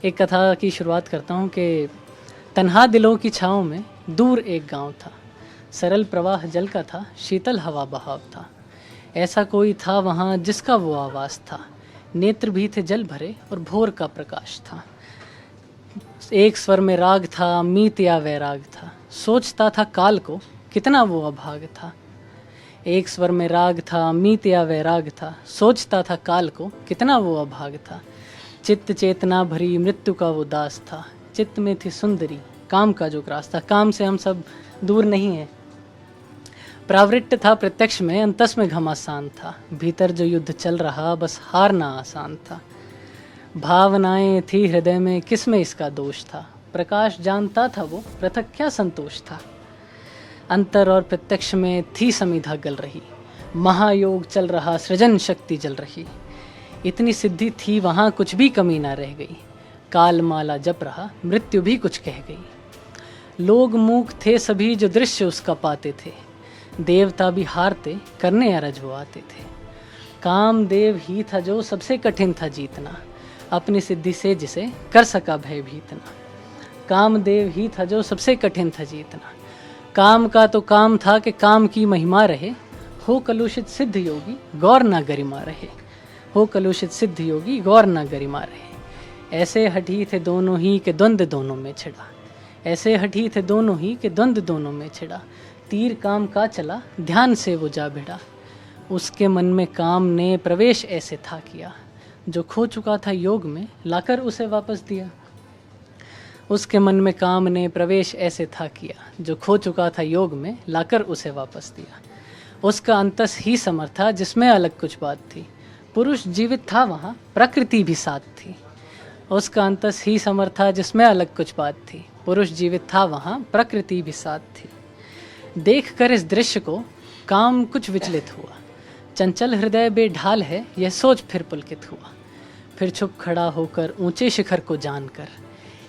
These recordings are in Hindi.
एक कथा की शुरुआत करता हूँ कि तन्हा दिलों की छाँव में दूर एक गांव था। सरल प्रवाह जल का था, शीतल हवा बहाव था। ऐसा कोई था वहाँ जिसका वो आवाज़ था। नेत्र भी थे जल भरे और भोर का प्रकाश था। एक स्वर में राग था, मीत या वैराग था। सोचता था काल को कितना वो अभाग था। एक स्वर में राग था, मीत या वैराग था। सोचता था काल को कितना वो अभाग था। चित्त चेतना भरी मृत्यु का वो दास था। चित्त में थी सुंदरी, काम का जो ग्रास था। काम से हम सब दूर नहीं हैं। प्रावृत्त था प्रत्यक्ष में, अंतस में घमासान था। भीतर जो युद्ध चल रहा बस हारना आसान था। भावनाएं थी हृदय में, किस में इसका दोष था। प्रकाश जानता था वो, पृथक क्या संतोष था। अंतर और प्रत्यक्ष में थी समीधा गल रही। महायोग चल रहा, सृजन शक्ति जल रही। इतनी सिद्धि थी वहाँ, कुछ भी कमी ना रह गई। काल माला जप रहा, मृत्यु भी कुछ कह गई। लोग मूक थे सभी जो दृश्य उसका पाते थे। देवता भी हारते, करने अरज वो आते थे। कामदेव ही था जो सबसे कठिन था जीतना। अपनी सिद्धि से जिसे कर सका भयभीतना। कामदेव ही था जो सबसे कठिन था जीतना। काम का तो काम था कि काम की महिमा रहे। हो कलुषित सिद्ध योगी गौर ना गरिमा रहे। हो कलुषित सिद्ध योगी गौर ना गरिमा रहे। ऐसे हठी थे दोनों ही कि द्वंद्व दोनों में छिड़ा। ऐसे हठी थे दोनों ही कि द्वंद्व दोनों में छिड़ा। तीर काम का चला, ध्यान से वो जा भिड़ा। उसके मन में काम ने प्रवेश ऐसे था किया। जो खो चुका था योग में, लाकर उसे वापस दिया। उसके मन में काम ने प्रवेश ऐसे था किया। जो खो चुका था योग में, लाकर उसे वापस दिया। उसका अंतस ही समर था, जिसमें अलग कुछ बात थी। पुरुष जीवित था वहाँ, प्रकृति भी साथ थी। उसका अंतस ही समर था, जिसमें अलग कुछ बात थी। पुरुष जीवित था वहाँ, प्रकृति भी साथ थी। देख कर इस दृश्य को काम कुछ विचलित हुआ। चंचल हृदय बेढाल है, यह सोच फिर पुलकित हुआ। फिर छुप खड़ा होकर ऊंचे शिखर को जानकर,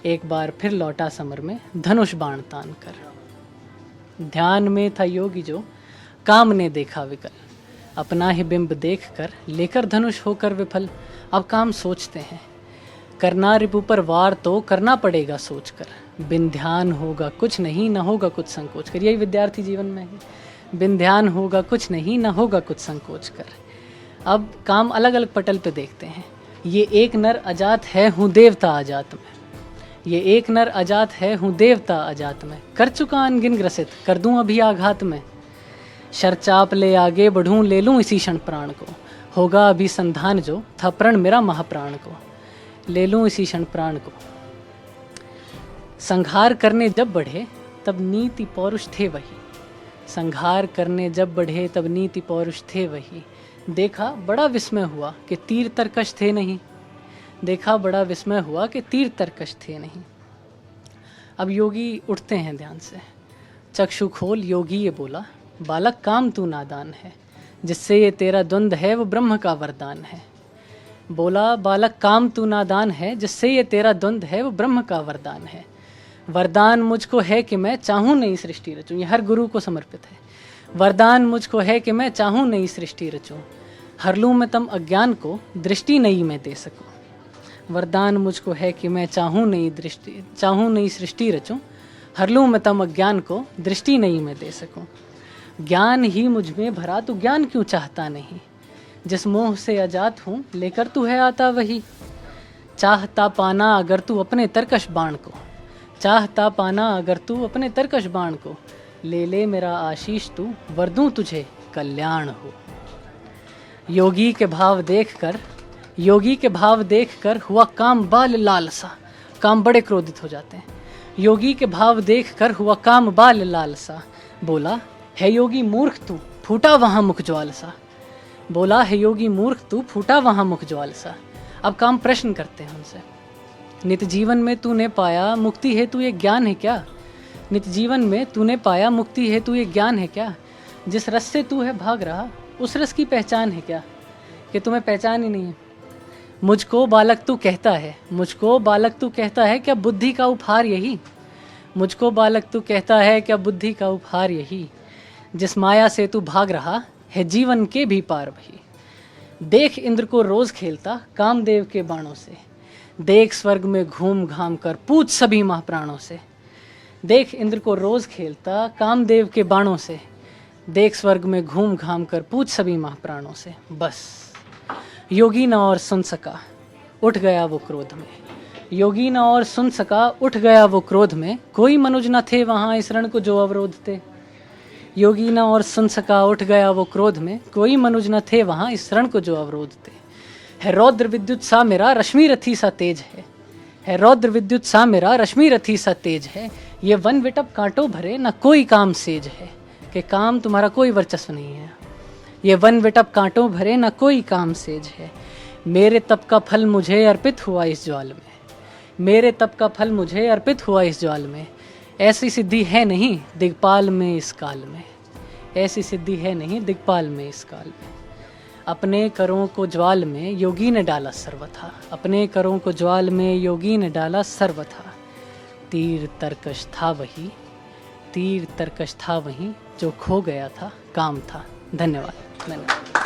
एक बार फिर लौटा समर में धनुष बाण तान कर। ध्यान में था योगी जो काम ने देखा विकल। अपना ही बिंब देख कर लेकर धनुष होकर विफल। अब काम सोचते हैं, करना रिपु पर वार तो करना पड़ेगा सोचकर। बिन ध्यान होगा कुछ नहीं, न होगा कुछ संकोच कर। यही विद्यार्थी जीवन में है। बिन ध्यान होगा कुछ नहीं, न होगा कुछ संकोच कर। अब काम अलग अलग पटल पे देखते हैं। ये एक नर अजात है, हूँ देवता अजात में। ये एक नर अजात है, हूँ देवता अजात में। कर चुका अनगिन ग्रसित, कर दूं अभी आघात में। शरचाप ले आगे बढ़ूं, ले लूं इसी क्षण प्राण को। होगा अभी संधान जो था प्रण मेरा महाप्राण को। ले लूं इसी क्षण प्राण को। संहार करने जब बढ़े तब नीति पौरुष थे वही। संहार करने जब बढ़े तब नीति पौरुष थे वही। देखा बड़ा विस्मय हुआ कि तीर तरकश थे नहीं। देखा बड़ा विस्मय हुआ कि तीर तरकश थे नहीं। अब योगी उठते हैं ध्यान से। चक्षु खोल योगी ये बोला, बालक काम तू नादान है। जिससे ये तेरा द्वंद्व है वो ब्रह्म का वरदान है। बोला बालक काम तू नादान है, जिससे ये तेरा द्वंद्व है वो ब्रह्म का वरदान है। वरदान मुझको है कि मैं चाहूँ नई सृष्टि रचूं। ये हर गुरु को समर्पित है। वरदान मुझको है कि मैं चाहूँ नई सृष्टि रचूं। हर लूँ मैं तम अज्ञान को, दृष्टि नई मैं दे सकूं। वरदान मुझको है कि मैं चाहूँ नई सृष्टि रचूं। हर लूँ मैं तम अज्ञान को, दृष्टि नई मैं दे सकूं। ज्ञान ही मुझ में भरा, तू ज्ञान क्यों चाहता नहीं। जिस मोह से अजात हूँ, लेकर तू है आता वही। चाहता पाना अगर तू अपने तरकश बाण को। चाहता पाना अगर तू अपने तरकश बाण को। ले ले मेरा आशीष तू, वर दूं तुझे कल्याण हो। योगी के भाव देखकर हुआ काम बाल लालसा। काम बड़े क्रोधित हो जाते हैं। योगी के भाव देखकर हुआ काम बाल लालसा। बोला है योगी मूर्ख तू, फूटा वहां मुख ज्वाल सा। बोला है योगी मूर्ख तू, फूटा वहां मुख ज्वाल सा। अब काम प्रश्न करते हैं उनसे। नित जीवन में तूने पाया मुक्ति हेतु ये ज्ञान है क्या। नित जीवन में तूने पाया मुक्ति हेतु ये ज्ञान है क्या। जिस रस से तू है भाग रहा, उस रस की पहचान है क्या। कि तुम्हें पहचान ही नहीं है। मुझको बालक तू कहता है क्या बुद्धि का उपहार यही। मुझको बालक तू कहता है क्या बुद्धि का उपहार यही। जिस माया से तू भाग रहा है जीवन के भी पार वही। देख इंद्र को रोज खेलता कामदेव के बाणों से। देख स्वर्ग में घूम घाम कर पूछ सभी महाप्राणों से, देख इंद्र को रोज खेलता कामदेव के बाणों से, देख स्वर्ग में घूम घाम कर पूछ सभी महाप्राणों से। बस योगी न और सुन सका, उठ गया वो क्रोध में, योगी न और सुन सका, उठ गया वो क्रोध में, कोई मनुज न थे वहाँ इस रण को जो अवरोध थे। योगी न और सुन सका, उठ गया वो क्रोध में, कोई मनुज न थे वहाँ इस रण को जो अवरोध थे। है रौद्र विद्युत सा मेरा रश्मि रथी सा तेज है रौद्र विद्युत सा मेरा रश्मि रथी सा तेज है। ये वन विटप कांटों भरे न कोई काम सेज है, कि काम तुम्हारा कोई वर्चस्व नहीं है। ये वन विटप कांटों भरे न कोई काम सेज है। मेरे तप का फल मुझे अर्पित हुआ इस ज्वाल में, मेरे तप का फल मुझे अर्पित हुआ इस ज्वाल में। ऐसी सिद्धि है नहीं दिग्पाल में इस काल में, ऐसी सिद्धि है नहीं दिग्पाल में इस काल में। अपने करों को ज्वाल में योगी ने डाला सर्वथा, अपने करों को ज्वाल में योगी ने डाला सर्वथा। तीर तरकश था वही, तीर तरकश था वही जो खो गया था काम था। धन्यवाद।